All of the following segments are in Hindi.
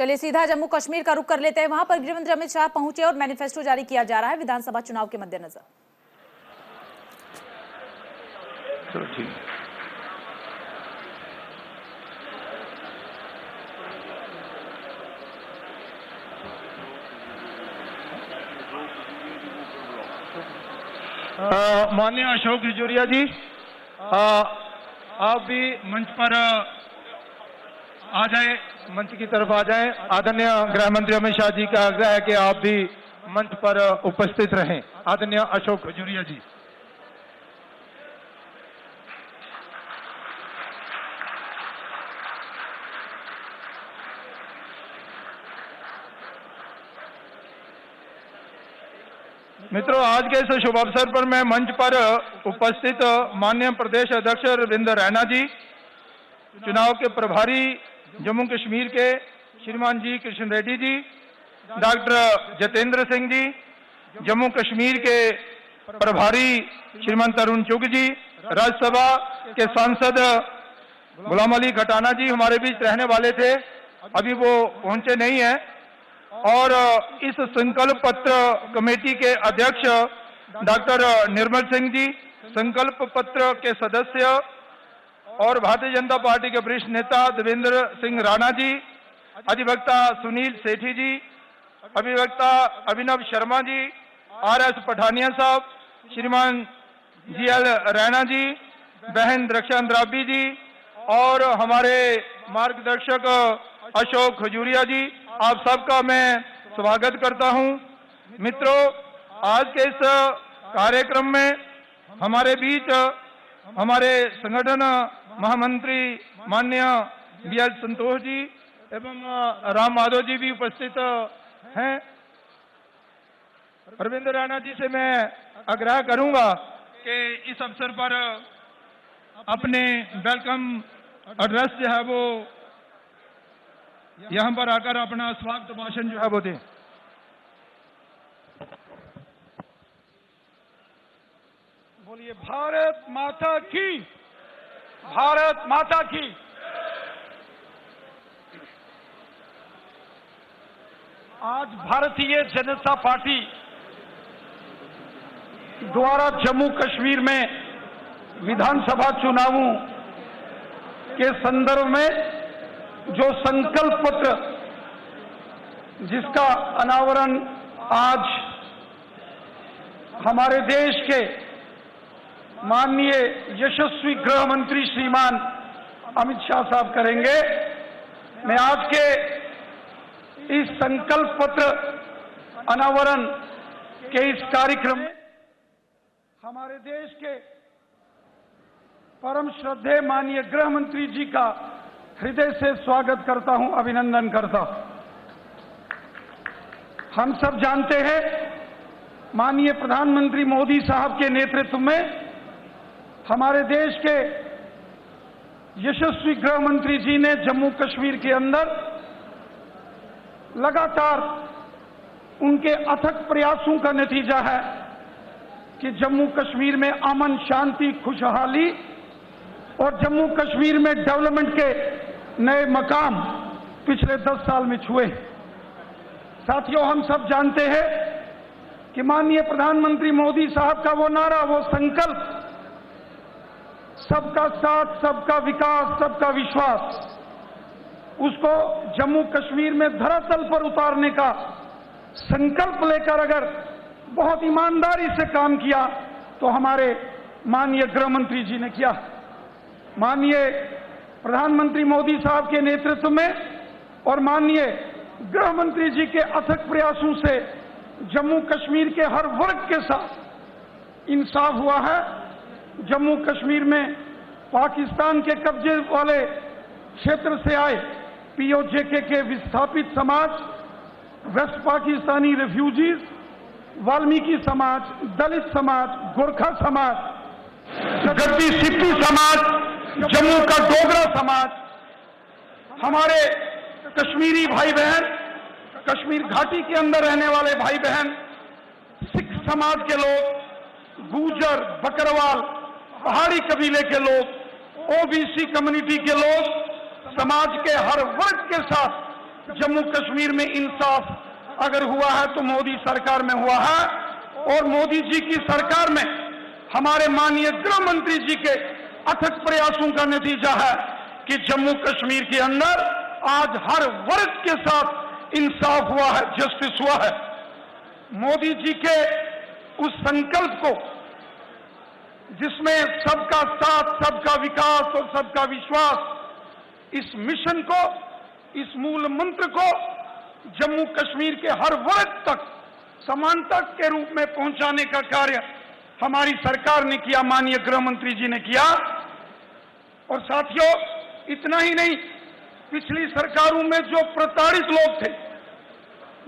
चलिए सीधा जम्मू कश्मीर का रुख कर लेते हैं। वहां पर गृह मंत्री अमित शाह पहुंचे और मैनिफेस्टो जारी किया जा रहा है विधानसभा चुनाव के मद्देनजर। माननीय अशोक खजूरिया जी, आप भी मंच पर आ जाए, मंच की तरफ आ जाएं। आदरणीय गृह मंत्री अमित शाह जी का आग्रह है कि आप भी मंच पर उपस्थित रहें। आदरणीय अशोक खजूरिया जी। मित्रों, आज के इस शुभ अवसर पर मैं मंच पर उपस्थित माननीय प्रदेश अध्यक्ष रविंद्र रैना जी, चुनाव के प्रभारी जम्मू कश्मीर के श्रीमान जी कृष्ण रेड्डी जी, डॉक्टर जितेंद्र सिंह जी, जम्मू कश्मीर के प्रभारी श्रीमान तरुण चुग जी, राज्यसभा के सांसद गुलाम अली खटाना जी हमारे बीच रहने वाले थे, अभी वो पहुंचे नहीं हैं, और इस संकल्प पत्र कमेटी के अध्यक्ष डॉक्टर निर्मल सिंह जी, संकल्प पत्र के सदस्य और भारतीय जनता पार्टी के वरिष्ठ नेता देवेंद्र सिंह राणा जी, अधिवक्ता सुनील सेठी जी, अभिवक्ता अभिनव शर्मा जी, आर.एस. पठानिया साहब, श्रीमान जी.एल. रैना जी, बहन रक्षा अंद्राबी जी और हमारे मार्गदर्शक अशोक खजूरिया जी, आप सबका मैं स्वागत करता हूं। मित्रों, आज के इस कार्यक्रम में हमारे बीच हमारे संगठन महामंत्री माननीय बी.एल. संतोष जी एवं राम माधव जी भी उपस्थित हैं। रविंद्र राणा जी से मैं आग्रह करूंगा कि इस अवसर पर अपने वेलकम एड्रेस जो है वो यहां पर आकर अपना स्वागत भाषण जो है वो दें। बोलिए भारत माता की, भारत माता की। आज भारतीय जनता पार्टी द्वारा जम्मू कश्मीर में विधानसभा चुनावों के संदर्भ में जो संकल्प पत्र जिसका अनावरण आज हमारे देश के माननीय यशस्वी गृह मंत्री श्रीमान अमित शाह साहब करेंगे, मैं आज के इस संकल्प पत्र अनावरण के इस कार्यक्रम में हमारे देश के परम श्रद्धेय माननीय गृह मंत्री जी का हृदय से स्वागत करता हूं, अभिनंदन करता हूं। हम सब जानते हैं माननीय प्रधानमंत्री मोदी साहब के नेतृत्व में हमारे देश के यशस्वी गृह मंत्री जी ने जम्मू कश्मीर के अंदर लगातार उनके अथक प्रयासों का नतीजा है कि जम्मू कश्मीर में अमन, शांति, खुशहाली और जम्मू कश्मीर में डेवलपमेंट के नए मकाम पिछले 10 साल में छुए। साथियों, हम सब जानते हैं कि माननीय प्रधानमंत्री मोदी साहब का वो नारा, वो संकल्प, सबका साथ, सबका विकास, सबका विश्वास, उसको जम्मू कश्मीर में धरातल पर उतारने का संकल्प लेकर अगर बहुत ईमानदारी से काम किया तो हमारे माननीय गृह मंत्री जी ने किया। माननीय प्रधानमंत्री मोदी साहब के नेतृत्व में और माननीय गृह मंत्री जी के अथक प्रयासों से जम्मू कश्मीर के हर वर्ग के साथ इंसाफ हुआ है। जम्मू कश्मीर में पाकिस्तान के कब्जे वाले क्षेत्र से आए पीओजेके के विस्थापित समाज, वेस्ट पाकिस्तानी रेफ्यूजीज, वाल्मीकि समाज, दलित समाज, गोरखा समाज, गद्दी सिप्पी समाज, जम्मू का डोगरा समाज, हमारे कश्मीरी भाई बहन, कश्मीर घाटी के अंदर रहने वाले भाई बहन, सिख समाज के लोग, गुर्जर, बकरवाल, पहाड़ी कबीले के लोग, ओबीसी कम्युनिटी के लोग, समाज के हर वर्ग के साथ जम्मू कश्मीर में इंसाफ अगर हुआ है तो मोदी सरकार में हुआ है, और मोदी जी की सरकार में हमारे माननीय गृह मंत्री जी के अथक प्रयासों का नतीजा है कि जम्मू कश्मीर के अंदर आज हर वर्ग के साथ इंसाफ हुआ है, जस्टिस हुआ है। मोदी जी के उस संकल्प को, जिसमें सबका साथ, सबका विकास और सबका विश्वास, इस मिशन को, इस मूल मंत्र को जम्मू कश्मीर के हर वर्ग तक समानता के रूप में पहुंचाने का कार्य हमारी सरकार ने किया, माननीय गृह मंत्री जी ने किया। और साथियों, इतना ही नहीं, पिछली सरकारों में जो प्रताड़ित लोग थे,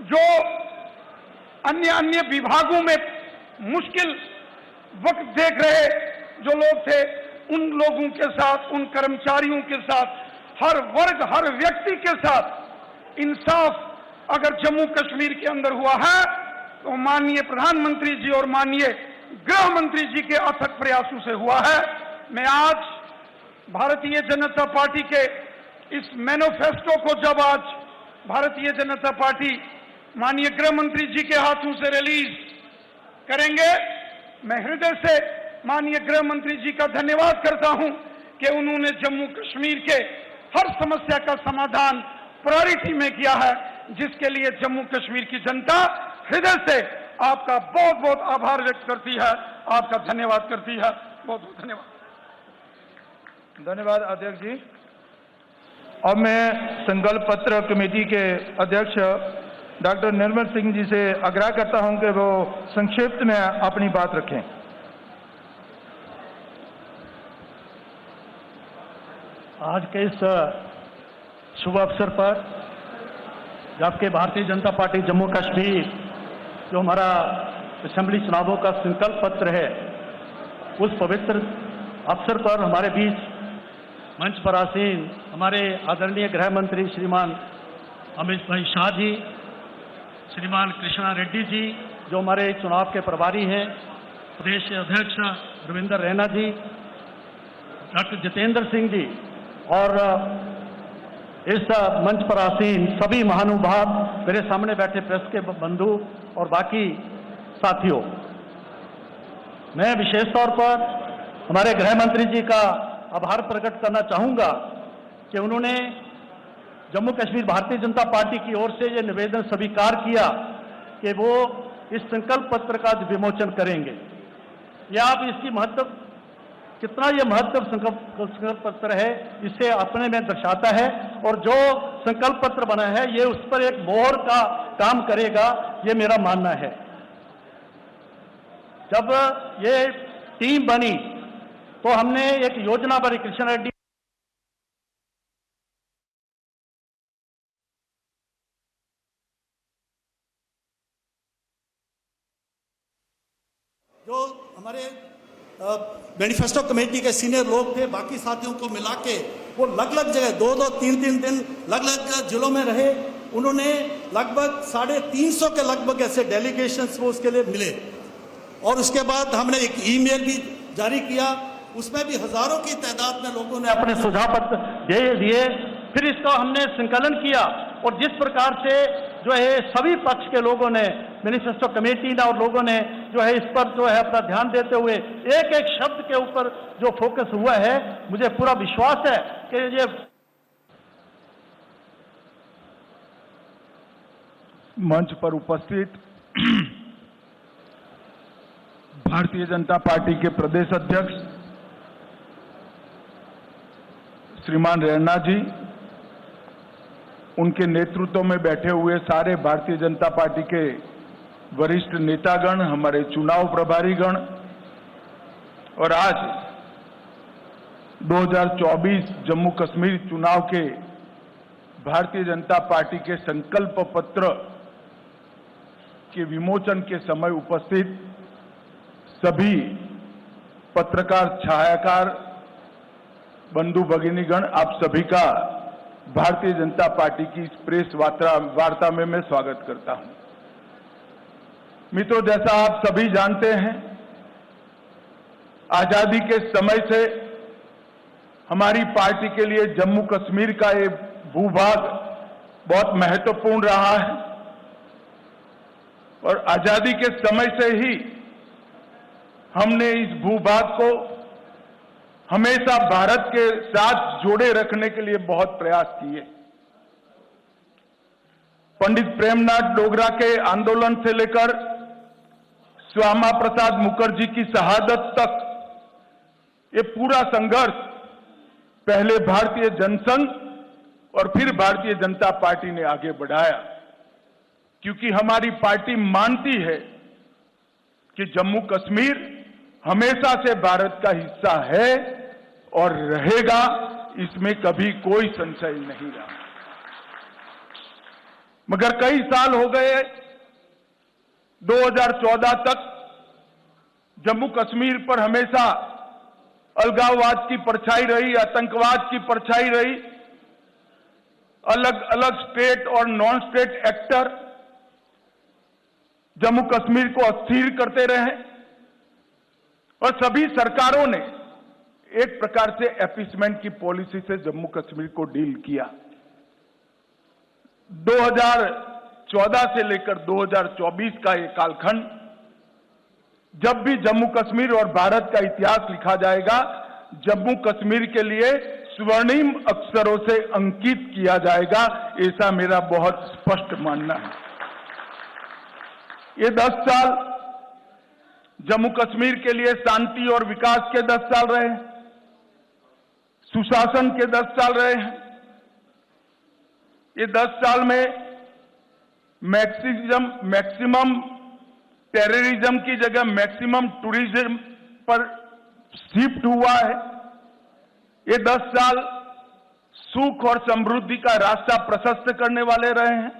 जो अन्य विभागों में मुश्किल वक्त देख रहे जो लोग थे, उन लोगों के साथ, उन कर्मचारियों के साथ, हर वर्ग, हर व्यक्ति के साथ इंसाफ अगर जम्मू कश्मीर के अंदर हुआ है तो माननीय प्रधानमंत्री जी और माननीय गृह मंत्री जी के अथक प्रयासों से हुआ है। मैं आज भारतीय जनता पार्टी के इस मैनिफेस्टो को जब आज भारतीय जनता पार्टी माननीय गृह मंत्री जी के हाथों से रिलीज करेंगे, मैं हृदय से माननीय गृह मंत्री जी का धन्यवाद करता हूं कि उन्होंने जम्मू कश्मीर के हर समस्या का समाधान प्रायोरिटी में किया है, जिसके लिए जम्मू कश्मीर की जनता हृदय से आपका बहुत बहुत आभार व्यक्त करती है, आपका धन्यवाद करती है। बहुत बहुत धन्यवाद। धन्यवाद अध्यक्ष जी। अब मैं संकल्प पत्र कमेटी के अध्यक्ष डॉक्टर निर्मल सिंह जी से आग्रह करता हूं कि वो संक्षिप्त में अपनी बात रखें। आज के इस शुभ अवसर पर जबकि भारतीय जनता पार्टी जम्मू कश्मीर जो हमारा असेंबली चुनावों का संकल्प पत्र है, उस पवित्र अवसर पर हमारे बीच मंच पर आसीन हमारे आदरणीय गृह मंत्री श्रीमान अमित भाई शाह जी, श्रीमान कृष्णा रेड्डी जी जो हमारे चुनाव के प्रभारी हैं, प्रदेश अध्यक्ष रविंदर रैना जी, डॉक्टर जितेंद्र सिंह जी और इस मंच पर आसीन सभी महानुभाव, मेरे सामने बैठे प्रेस के बंधु और बाकी साथियों, मैं विशेष तौर पर हमारे गृह मंत्री जी का आभार प्रकट करना चाहूंगा कि उन्होंने जम्मू कश्मीर भारतीय जनता पार्टी की ओर से ये निवेदन स्वीकार किया कि वो इस संकल्प पत्र का विमोचन करेंगे। या आप इसकी महत्व, कितना ये महत्व संकल्प पत्र है, इसे अपने में दर्शाता है, और जो संकल्प पत्र बना है ये उस पर एक मोहर का काम करेगा, ये मेरा मानना है। जब ये टीम बनी तो हमने एक योजना बनी, कृष्णा रेड्डी जो हमारे मैनिफेस्टो कमेटी के सीनियर लोग थे, बाकी साथियों को मिला के वो अलग-अलग जगह 2-2, 3-3 दिन अलग-अलग जिलों में रहे। उन्होंने लगभग 350 के लगभग ऐसे डेलीगेशंस वो उसके लिए मिले, और उसके बाद हमने एक ईमेल भी जारी किया, उसमें भी हजारों की तादाद में लोगों ने अपने सुझाव पत्र दे दिए। फिर इसका हमने संकलन किया, और जिस प्रकार से जो है सभी पक्ष के लोगों ने, मैनिफेस्टो कमेटी और लोगों ने जो है इस पर जो है अपना ध्यान देते हुए एक एक शब्द के ऊपर जो फोकस हुआ है, मुझे पूरा विश्वास है कि ये मंच पर उपस्थित भारतीय जनता पार्टी के प्रदेश अध्यक्ष श्रीमान रैना जी, उनके नेतृत्व में बैठे हुए सारे भारतीय जनता पार्टी के वरिष्ठ नेतागण, हमारे चुनाव प्रभारीगण, और आज 2024 जम्मू कश्मीर चुनाव के भारतीय जनता पार्टी के संकल्प पत्र के विमोचन के समय उपस्थित सभी पत्रकार, छायाकार बंधु भगिनीगण, आप सभी का भारतीय जनता पार्टी की इस प्रेस वार्ता में मैं स्वागत करता हूं। मित्रों, जैसा आप सभी जानते हैं, आजादी के समय से हमारी पार्टी के लिए जम्मू कश्मीर का ये भूभाग बहुत महत्वपूर्ण रहा है और आजादी के समय से ही हमने इस भूभाग को हमेशा भारत के साथ जोड़े रखने के लिए बहुत प्रयास किए। पंडित प्रेमनाथ डोगरा के आंदोलन से लेकर श्यामा प्रसाद मुखर्जी की शहादत तक ये पूरा संघर्ष पहले भारतीय जनसंघ और फिर भारतीय जनता पार्टी ने आगे बढ़ाया, क्योंकि हमारी पार्टी मानती है कि जम्मू कश्मीर हमेशा से भारत का हिस्सा है और रहेगा, इसमें कभी कोई संशय नहीं रहा। मगर कई साल हो गए, 2014 तक जम्मू कश्मीर पर हमेशा अलगाववाद की परछाई रही, आतंकवाद की परछाई रही। अलग अलग स्टेट और non state actor Jammu Kashmir को अस्थिर करते रहे और सभी सरकारों ने एक प्रकार से अपीसमेंट की पॉलिसी से जम्मू कश्मीर को डील किया। 2014 से लेकर 2024 का ये कालखंड, जब भी जम्मू कश्मीर और भारत का इतिहास लिखा जाएगा, जम्मू कश्मीर के लिए स्वर्णिम अक्षरों से अंकित किया जाएगा, ऐसा मेरा बहुत स्पष्ट मानना है। ये 10 साल जम्मू कश्मीर के लिए शांति और विकास के 10 साल रहे, सुशासन के 10 साल रहे हैं। ये 10 साल में मैक्सिमम टेररिज्म की जगह मैक्सिमम टूरिज्म पर शिफ्ट हुआ है। ये 10 साल सुख और समृद्धि का रास्ता प्रशस्त करने वाले रहे हैं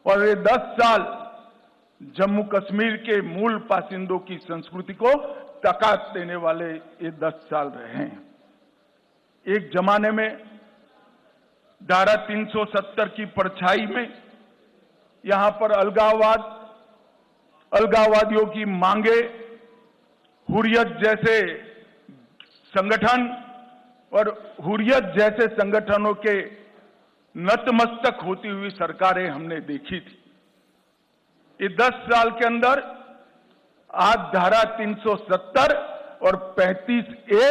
और ये 10 साल जम्मू कश्मीर के मूल बासिंदों की संस्कृति को ताकत देने वाले ये 10 साल रहे हैं। एक जमाने में धारा 370 की परछाई में यहां पर अलगाववादियों की मांगे, हुर्रियत जैसे संगठन और हुर्रियत जैसे संगठनों के नतमस्तक होती हुई सरकारें हमने देखी थी। ये 10 साल के अंदर आज धारा 370 और 35A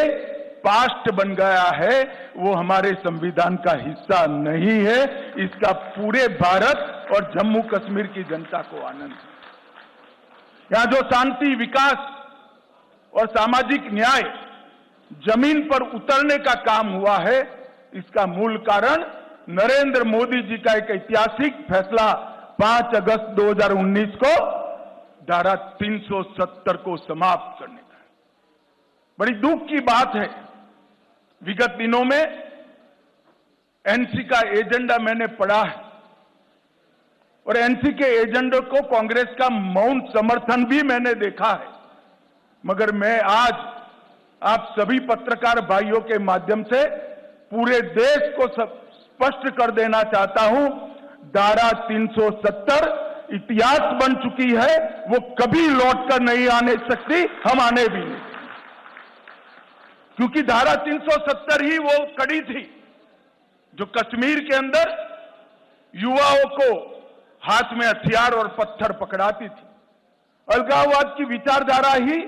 पास्ट बन गया है, वो हमारे संविधान का हिस्सा नहीं है। इसका पूरे भारत और जम्मू कश्मीर की जनता को आनंद है। यहां जो शांति, विकास और सामाजिक न्याय जमीन पर उतरने का काम हुआ है, इसका मूल कारण नरेंद्र मोदी जी का एक ऐतिहासिक फैसला 5 अगस्त 2019 को धारा 370 को समाप्त करने का। बड़ी दुख की बात है, विगत दिनों में एनसी का एजेंडा मैंने पढ़ा है और एनसी के एजेंडे को कांग्रेस का मौन समर्थन भी मैंने देखा है। मगर मैं आज आप सभी पत्रकार भाइयों के माध्यम से पूरे देश को स्पष्ट कर देना चाहता हूं, धारा 370 इतिहास बन चुकी है, वो कभी लौटकर नहीं आने सकती, हम आने भी नहीं, क्योंकि धारा 370 ही वो कड़ी थी जो कश्मीर के अंदर युवाओं को हाथ में हथियार और पत्थर पकड़ाती थी। अलगाववाद की विचारधारा ही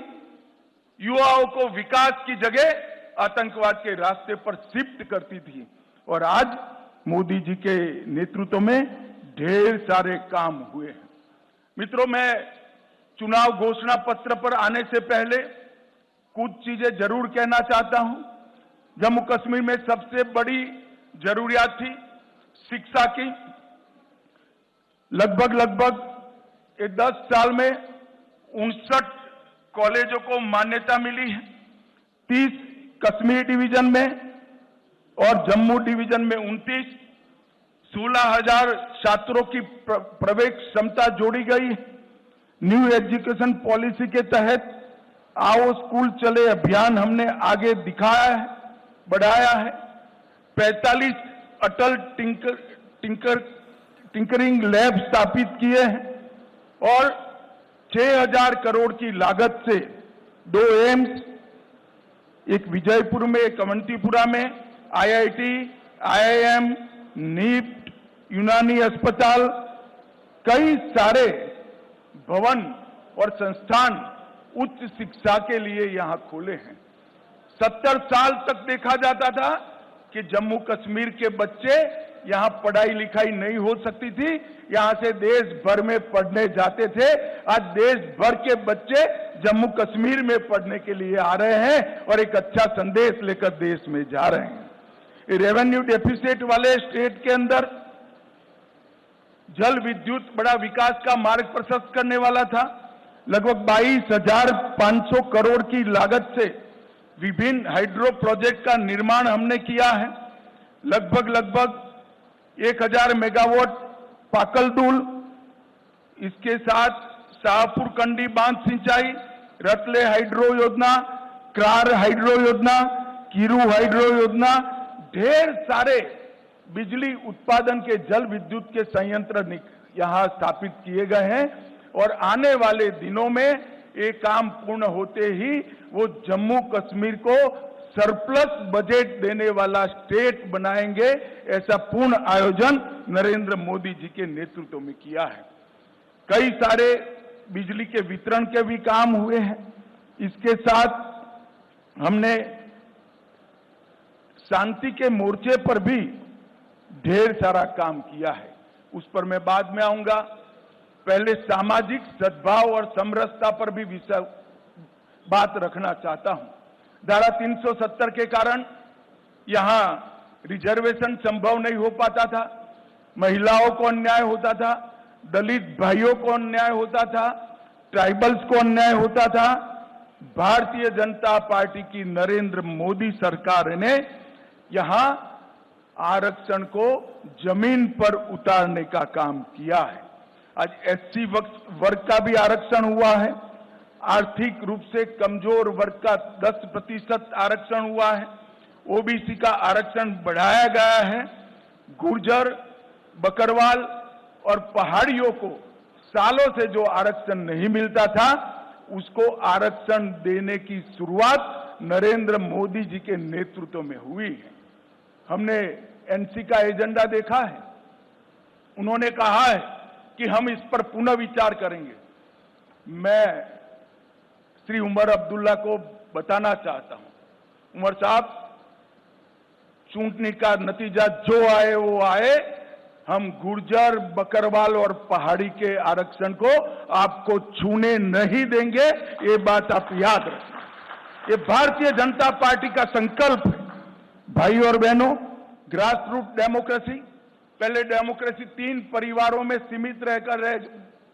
युवाओं को विकास की जगह आतंकवाद के रास्ते पर शिफ्ट करती थी और आज मोदी जी के नेतृत्व में ढेर सारे काम हुए हैं। मित्रों, मैं चुनाव घोषणा पत्र पर आने से पहले कुछ चीजें जरूर कहना चाहता हूं। जम्मू कश्मीर में सबसे बड़ी जरूरियात थी शिक्षा की। लगभग 10 साल में 59 कॉलेजों को मान्यता मिली है। 30 कश्मीर डिवीजन में और जम्मू डिवीजन में 29, 16,000 छात्रों की प्रवेश क्षमता जोड़ी गई। न्यू एजुकेशन पॉलिसी के तहत आओ स्कूल चले अभियान हमने आगे दिखाया है, बढ़ाया है। 45 अटल टिंकरिंग लैब स्थापित किए हैं और 6,000 करोड़ की लागत से 2 एम्स, एक विजयपुर में, एक अवंतीपुरा में, IIT, IIM, नीट यूनानी अस्पताल, कई सारे भवन और संस्थान उच्च शिक्षा के लिए यहां खोले हैं। 70 साल तक देखा जाता था कि जम्मू कश्मीर के बच्चे यहां पढ़ाई लिखाई नहीं हो सकती थी, यहां से देश भर में पढ़ने जाते थे। आज देश भर के बच्चे जम्मू कश्मीर में पढ़ने के लिए आ रहे हैं और एक अच्छा संदेश लेकर देश में जा रहे हैं। रेवेन्यू डेफिसिट वाले स्टेट के अंदर जल विद्युत बड़ा विकास का मार्ग प्रशस्त करने वाला था। लगभग 22,500 करोड़ की लागत से विभिन्न हाइड्रो प्रोजेक्ट का निर्माण हमने किया है। लगभग 1000 मेगावाट पाकलदुल, इसके साथ शाहपुर कंडी बांध सिंचाई, रतले हाइड्रो योजना, क्रार हाइड्रो योजना, कीरू हाइड्रो योजना, ढेर सारे बिजली उत्पादन के जल विद्युत के संयंत्र यहां स्थापित किए गए हैं और आने वाले दिनों में ये काम पूर्ण होते ही वो जम्मू कश्मीर को सरप्लस बजट देने वाला स्टेट बनाएंगे। ऐसा पूर्ण आयोजन नरेंद्र मोदी जी के नेतृत्व में किया है। कई सारे बिजली के वितरण के भी काम हुए हैं। इसके साथ हमने शांति के मोर्चे पर भी ढेर सारा काम किया है, उस पर मैं बाद में आऊंगा। पहले सामाजिक सद्भाव और समरसता पर भी बात रखना चाहता हूं। धारा 370 के कारण यहां रिजर्वेशन संभव नहीं हो पाता था, महिलाओं को अन्याय होता था, दलित भाइयों को अन्याय होता था, ट्राइबल्स को अन्याय होता था। भारतीय जनता पार्टी की नरेंद्र मोदी सरकार ने यहां आरक्षण को जमीन पर उतारने का काम किया है। आज एससी वर्ग का भी आरक्षण हुआ है, आर्थिक रूप से कमजोर वर्ग का 10% आरक्षण हुआ है, ओबीसी का आरक्षण बढ़ाया गया है। गुर्जर, बकरवाल और पहाड़ियों को सालों से जो आरक्षण नहीं मिलता था, उसको आरक्षण देने की शुरुआत नरेंद्र मोदी जी के नेतृत्व में हुई है। हमने एनसी का एजेंडा देखा है, उन्होंने कहा है कि हम इस पर पुनः विचार करेंगे। मैं श्री उमर अब्दुल्ला को बताना चाहता हूं, उमर साहब, चुनाव का नतीजा जो आए वो आए, हम गुर्जर, बकरवाल और पहाड़ी के आरक्षण को आपको छूने नहीं देंगे, ये बात आप याद रखें। ये भारतीय जनता पार्टी का संकल्प है। भाई और बहनों, ग्रास रूट डेमोक्रेसी, पहले डेमोक्रेसी 3 परिवारों में सीमित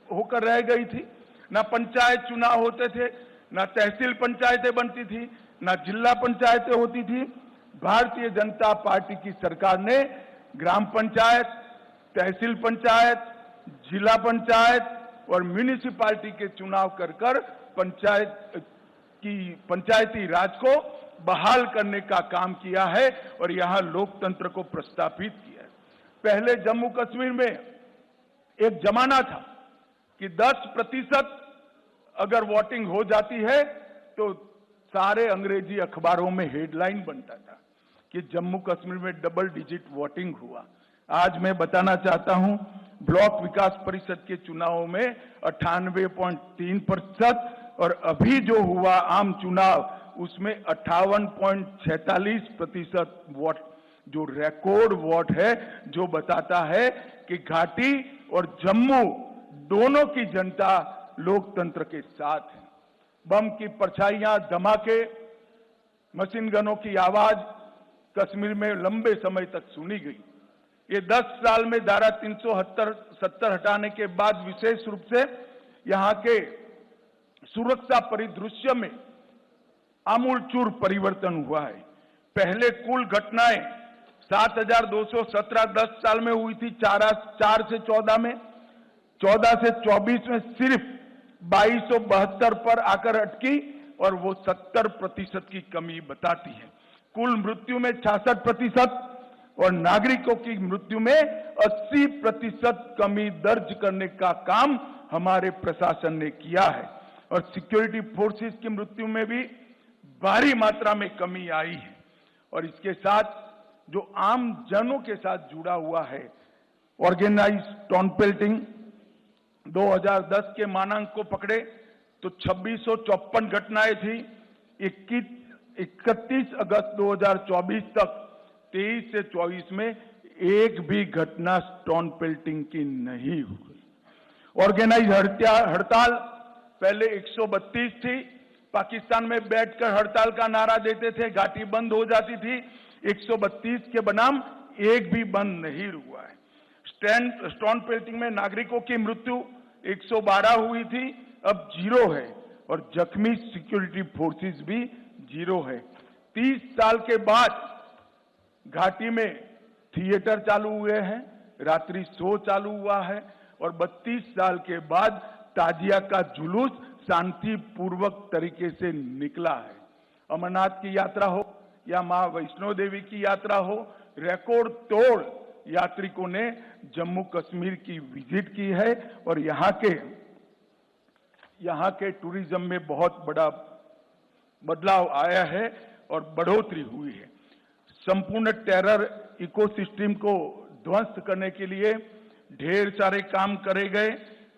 होकर रह गई थी। ना पंचायत चुनाव होते थे, ना तहसील पंचायतें बनती थी, ना जिला पंचायतें होती थी। भारतीय जनता पार्टी की सरकार ने ग्राम पंचायत, तहसील पंचायत, जिला पंचायत और म्यूनिसिपैलिटी के चुनाव कर पंचायती राज को बहाल करने का काम किया है और यहां लोकतंत्र को प्रस्थापित किया है। पहले जम्मू कश्मीर में एक जमाना था कि 10% अगर वोटिंग हो जाती है तो सारे अंग्रेजी अखबारों में हेडलाइन बनता था कि जम्मू कश्मीर में डबल डिजिट वोटिंग हुआ। आज मैं बताना चाहता हूं, ब्लॉक विकास परिषद के चुनावों में 98.3% और अभी जो हुआ आम चुनाव उसमें 58.46% वोट, जो रिकॉर्ड वोट है, जो बताता है कि घाटी और जम्मू दोनों की जनता लोकतंत्र के साथ है। बम की परछाइयां, धमाके, मशीन गनों की आवाज कश्मीर में लंबे समय तक सुनी गई। ये 10 साल में धारा 370 हटाने के बाद विशेष रूप से यहां के सुरक्षा परिदृश्य में आमूलचूर परिवर्तन हुआ है। पहले कुल घटनाएं 7,217 10 साल में हुई थी, 4 से 14 में, 14 से 24 में सिर्फ 2272 पर आकर अटकी और वो 70% की कमी बताती है। कुल मृत्यु में 66% और नागरिकों की मृत्यु में 80% कमी दर्ज करने का काम हमारे प्रशासन ने किया है और सिक्योरिटी फोर्सेस की मृत्यु में भी भारी मात्रा में कमी आई है। और इसके साथ जो आम जनों के साथ जुड़ा हुआ है, ऑर्गेनाइज टाउन पेल्टिंग 2010 के मानांक को पकड़े तो 2654 घटनाएं थी। 31 अगस्त 2024 तक 23 से 24 में एक भी घटना स्टोन पेल्टिंग की नहीं हुई। ऑर्गेनाइज हड़ताल पहले 132 थी, पाकिस्तान में बैठकर हड़ताल का नारा देते थे, घाटी बंद हो जाती थी। 132 के बनाम एक भी बंद नहीं हुआ है। स्टोन पेल्टिंग में नागरिकों की मृत्यु 112 हुई थी, अब 0 है, और जख्मी सिक्योरिटी फोर्सेस भी 0 है। 30 साल के बाद घाटी में थिएटर चालू हुए हैं, रात्रि शो चालू हुआ है, और 32 साल के बाद ताजिया का जुलूस शांतिपूर्वक तरीके से निकला है। अमरनाथ की यात्रा हो या मां वैष्णो देवी की यात्रा हो, रिकॉर्ड तोड़ यात्रिकों ने जम्मू कश्मीर की विजिट की है, और यहाँ के टूरिज्म में बहुत बड़ा बदलाव आया है और बढ़ोतरी हुई है। संपूर्ण टेरर इकोसिस्टम को ध्वस्त करने के लिए ढेर सारे काम करे गए,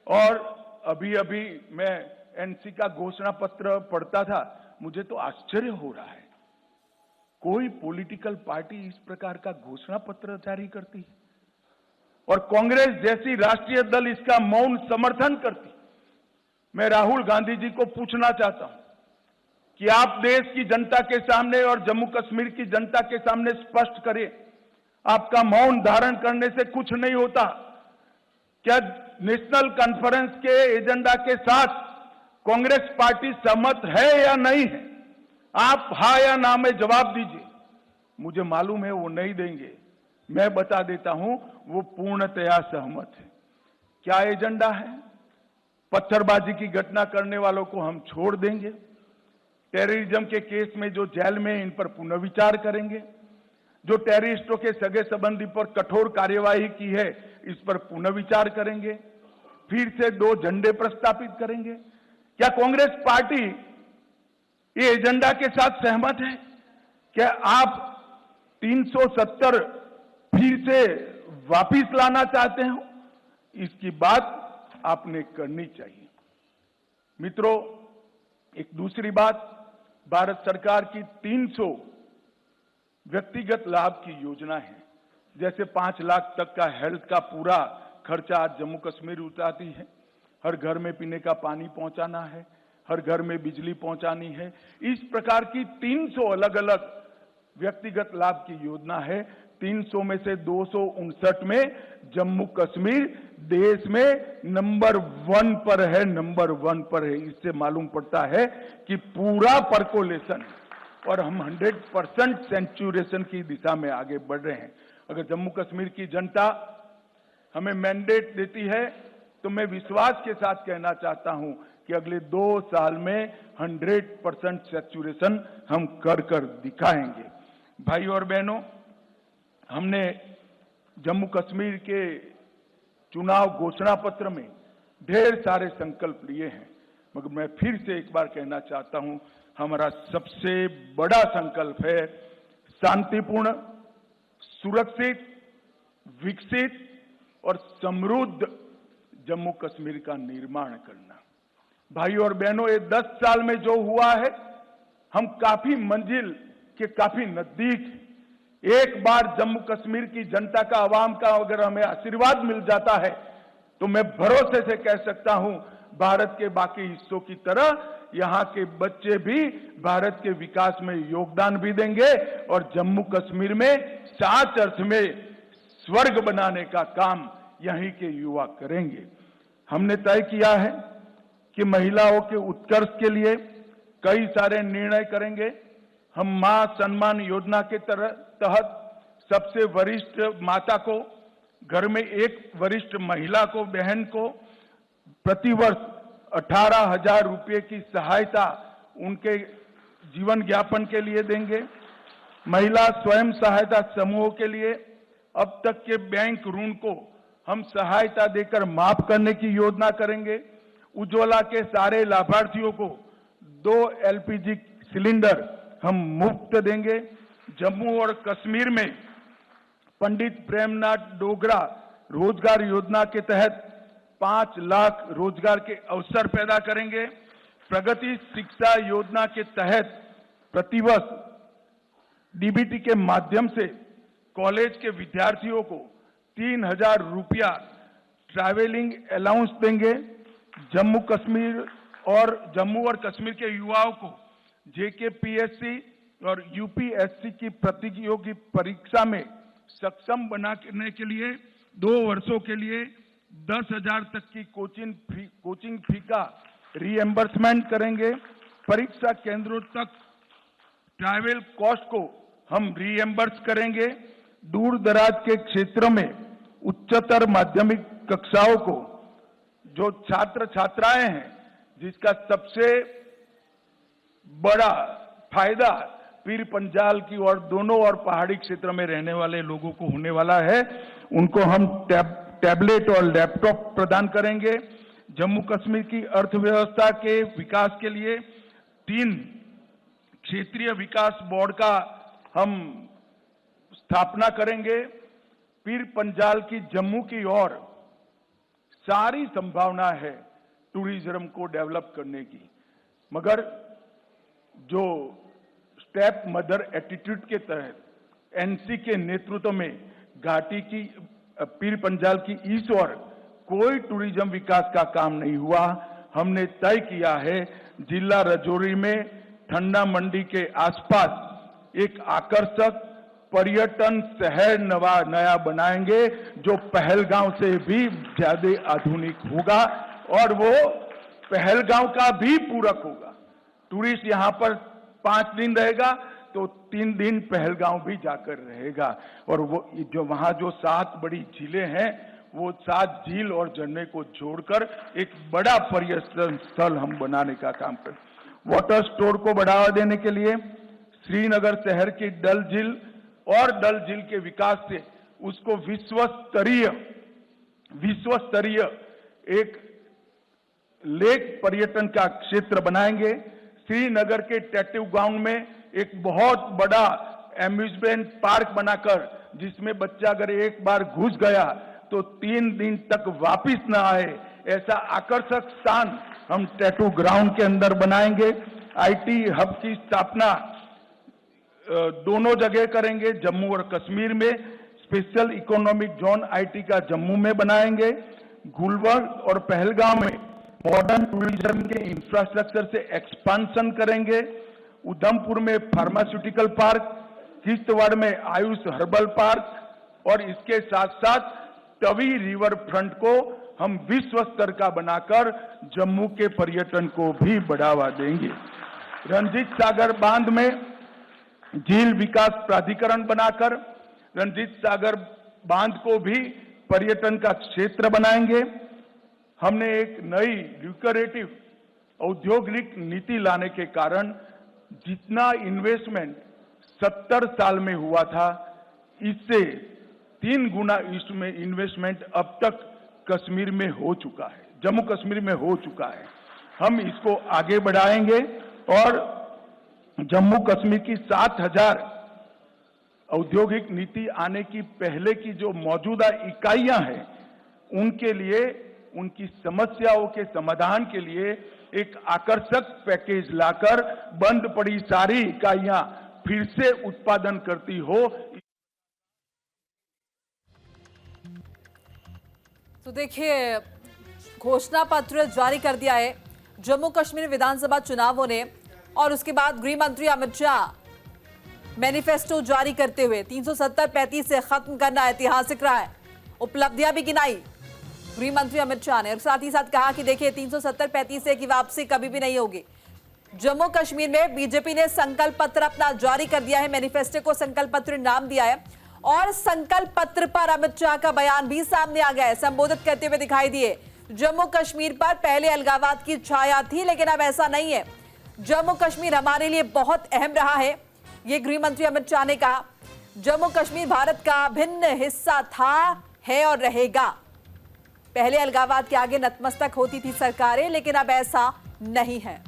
और अभी मैं एनसी का घोषणा पत्र पढ़ता था, मुझे तो आश्चर्य हो रहा है, कोई पॉलिटिकल पार्टी इस प्रकार का घोषणा पत्र जारी करती है, और कांग्रेस जैसी राष्ट्रीय दल इसका मौन समर्थन करती। मैं राहुल गांधी जी को पूछना चाहता हूं कि आप देश की जनता के सामने और जम्मू कश्मीर की जनता के सामने स्पष्ट करें, आपका मौन धारण करने से कुछ नहीं होता। क्या नेशनल कॉन्फ्रेंस के एजेंडा के साथ कांग्रेस पार्टी सहमत है या नहीं है? आप हाँ या ना में जवाब दीजिए। मुझे मालूम है वो नहीं देंगे, मैं बता देता हूं, वो पूर्णतया सहमत है। क्या एजेंडा है? पत्थरबाजी की घटना करने वालों को हम छोड़ देंगे, टेररिज्म के केस में जो जेल में, इन पर पुनर्विचार करेंगे, जो टेररिस्टों के सगे संबंधी पर कठोर कार्यवाही की है इस पर पुनर्विचार करेंगे, फिर से 2 झंडे प्रस्तापित करेंगे। क्या कांग्रेस पार्टी ये एजेंडा के साथ सहमत है? क्या आप 370 फिर से वापिस लाना चाहते हो? इसकी बात आपने करनी चाहिए। मित्रों, एक दूसरी बात, भारत सरकार की 300 व्यक्तिगत लाभ की योजना है। जैसे 5 लाख तक का हेल्थ का पूरा खर्चा आज जम्मू कश्मीर उठाती है, हर घर में पीने का पानी पहुंचाना है, हर घर में बिजली पहुंचानी है। इस प्रकार की 300 अलग अलग व्यक्तिगत लाभ की योजना है। 300 में से 259 में जम्मू कश्मीर देश में नंबर 1 पर है, नंबर 1 पर है। इससे मालूम पड़ता है कि पूरा परकोलेशन और हम 100% सेंचुरेशन की दिशा में आगे बढ़ रहे हैं। अगर जम्मू कश्मीर की जनता हमें मैंडेट देती है तो मैं विश्वास के साथ कहना चाहता हूं कि अगले 2 साल में 100% सेचुरेशन हम कर दिखाएंगे। भाई और बहनों, हमने जम्मू कश्मीर के चुनाव घोषणा पत्र में ढेर सारे संकल्प लिए हैं, मगर मैं फिर से एक बार कहना चाहता हूं, हमारा सबसे बड़ा संकल्प है शांतिपूर्ण, सुरक्षित, विकसित और समृद्ध जम्मू कश्मीर का निर्माण करना। भाइयों और बहनों, ये 10 साल में जो हुआ है, हम काफी मंजिल के काफी नजदीक। एक बार जम्मू कश्मीर की जनता का, आवाम का अगर हमें आशीर्वाद मिल जाता है तो मैं भरोसे से कह सकता हूं, भारत के बाकी हिस्सों की तरह यहां के बच्चे भी भारत के विकास में योगदान भी देंगे और जम्मू कश्मीर में सच अर्थ में स्वर्ग बनाने का काम यहीं के युवा करेंगे। हमने तय किया है कि महिलाओं के उत्कर्ष के लिए कई सारे निर्णय करेंगे। हम मां सम्मान योजना के तहत सबसे वरिष्ठ माता को, घर में एक वरिष्ठ महिला को, बहन को प्रतिवर्ष 18,000 रुपये की सहायता उनके जीवन यापन के लिए देंगे। महिला स्वयं सहायता समूहों के लिए अब तक के बैंक ऋण को हम सहायता देकर माफ करने की योजना करेंगे। उज्ज्वला के सारे लाभार्थियों को 2 LPG सिलेंडर हम मुफ्त देंगे। जम्मू और कश्मीर में पंडित प्रेमनाथ डोगरा रोजगार योजना के तहत 5 लाख रोजगार के अवसर पैदा करेंगे। प्रगति शिक्षा योजना के तहत प्रतिवर्ष डीबीटी के माध्यम से कॉलेज के विद्यार्थियों को 3,000 रुपया ट्रैवलिंग अलाउंस देंगे। जम्मू और कश्मीर के युवाओं को जेकेपीएससी और यूपीएससी की प्रतियोगी परीक्षा में सक्षम बनाने के लिए 2 वर्षों के लिए 10,000 तक की कोचिंग फी का रीएम्बर्समेंट करेंगे। परीक्षा केंद्रों तक ट्रैवल कॉस्ट को हम रीएम्बर्स करेंगे। दूर दराज के क्षेत्रों में उच्चतर माध्यमिक कक्षाओं को जो छात्र छात्राएं हैं, जिसका सबसे बड़ा फायदा पीर पंजाल की और दोनों और पहाड़ी क्षेत्र में रहने वाले लोगों को होने वाला है, उनको हम टैबलेट और लैपटॉप प्रदान करेंगे। जम्मू कश्मीर की अर्थव्यवस्था के विकास के लिए 3 क्षेत्रीय विकास बोर्ड का हम स्थापना करेंगे। पीर पंजाल की जम्मू की ओर सारी संभावना है टूरिज्म को डेवलप करने की, मगर जो स्टेप मदर एटीट्यूड के तहत एनसी के नेतृत्व में घाटी की पीर पंजाल की इस ओर कोई टूरिज्म विकास का काम नहीं हुआ। हमने तय किया है जिला राजौरी में ठंडा मंडी के आसपास एक आकर्षक पर्यटन शहर नया बनाएंगे, जो पहलगांव से भी ज्यादा आधुनिक होगा और वो पहलगांव का भी पूरक होगा। टूरिस्ट यहाँ पर 5 दिन रहेगा तो 3 दिन पहलगांव भी जाकर रहेगा, और वो जो वहाँ जो 7 बड़ी झीलें हैं, वो 7 झील और झरने को जोड़कर एक बड़ा पर्यटन स्थल हम बनाने का काम करें। वाटर स्टोर को बढ़ावा देने के लिए श्रीनगर शहर की डल झील और डल झील के विकास से उसको विश्व स्तरीय एक लेक पर्यटन का क्षेत्र बनाएंगे। श्रीनगर के टैटू ग्राउंड में एक बहुत बड़ा एम्यूजमेंट पार्क बनाकर, जिसमें बच्चा अगर एक बार घुस गया तो 3 दिन तक वापिस ना आए, ऐसा आकर्षक स्थान हम टैटू ग्राउंड के अंदर बनाएंगे। आईटी हब की स्थापना दोनों जगह करेंगे। जम्मू और कश्मीर में स्पेशल इकोनॉमिक जोन आईटी का जम्मू में बनाएंगे। गुलबर्ग और पहलगांव में मॉडर्न टूरिज्म के इंफ्रास्ट्रक्चर से एक्सपांशन करेंगे। उधमपुर में फार्मास्यूटिकल पार्क, किश्तवाड़ में आयुष हर्बल पार्क और इसके साथ साथ तवी रिवर फ्रंट को हम विश्व स्तर का बनाकर जम्मू के पर्यटन को भी बढ़ावा देंगे। रंजीत सागर बांध में झील विकास प्राधिकरण बनाकर रंजीत सागर बांध को भी पर्यटन का क्षेत्र बनाएंगे। हमने एक नई ल्यूक्रेटिव औद्योगिक नीति लाने के कारण जितना इन्वेस्टमेंट 70 साल में हुआ था, इससे 3 गुना इसमें इन्वेस्टमेंट अब तक कश्मीर में हो चुका है, जम्मू कश्मीर में हो चुका है। हम इसको आगे बढ़ाएंगे और जम्मू कश्मीर की 7,000 औद्योगिक नीति आने की पहले की जो मौजूदा इकाइयां हैं, उनके लिए उनकी समस्याओं के समाधान के लिए एक आकर्षक पैकेज लाकर बंद पड़ी सारी इकाइयां फिर से उत्पादन करती हो। तो देखिए, घोषणा पत्र जारी कर दिया है जम्मू कश्मीर विधानसभा चुनावों ने, और उसके बाद गृह मंत्री अमित शाह मैनिफेस्टो जारी करते हुए 370-35 से खत्म करना ऐतिहासिक रहा है, उपलब्धियां भी गिनाई गृह मंत्री अमित शाह ने। और साथ ही साथ कहा कि देखिए 370-35 से की वापसी कभी भी नहीं होगी। जम्मू कश्मीर में बीजेपी ने संकल्प पत्र अपना जारी कर दिया है, मैनिफेस्टो को संकल्प पत्र नाम दिया है, और संकल्प पत्र पर अमित शाह का बयान भी सामने आ गया है, संबोधित करते हुए दिखाई दिए। जम्मू कश्मीर पर पहले अलगाववाद की छाया थी, लेकिन अब ऐसा नहीं है। जम्मू कश्मीर हमारे लिए बहुत अहम रहा है, ये गृह मंत्री अमित शाह ने कहा। जम्मू कश्मीर भारत का अभिन्न हिस्सा था, है और रहेगा। पहले अलगाववाद के आगे नतमस्तक होती थी सरकारें, लेकिन अब ऐसा नहीं है।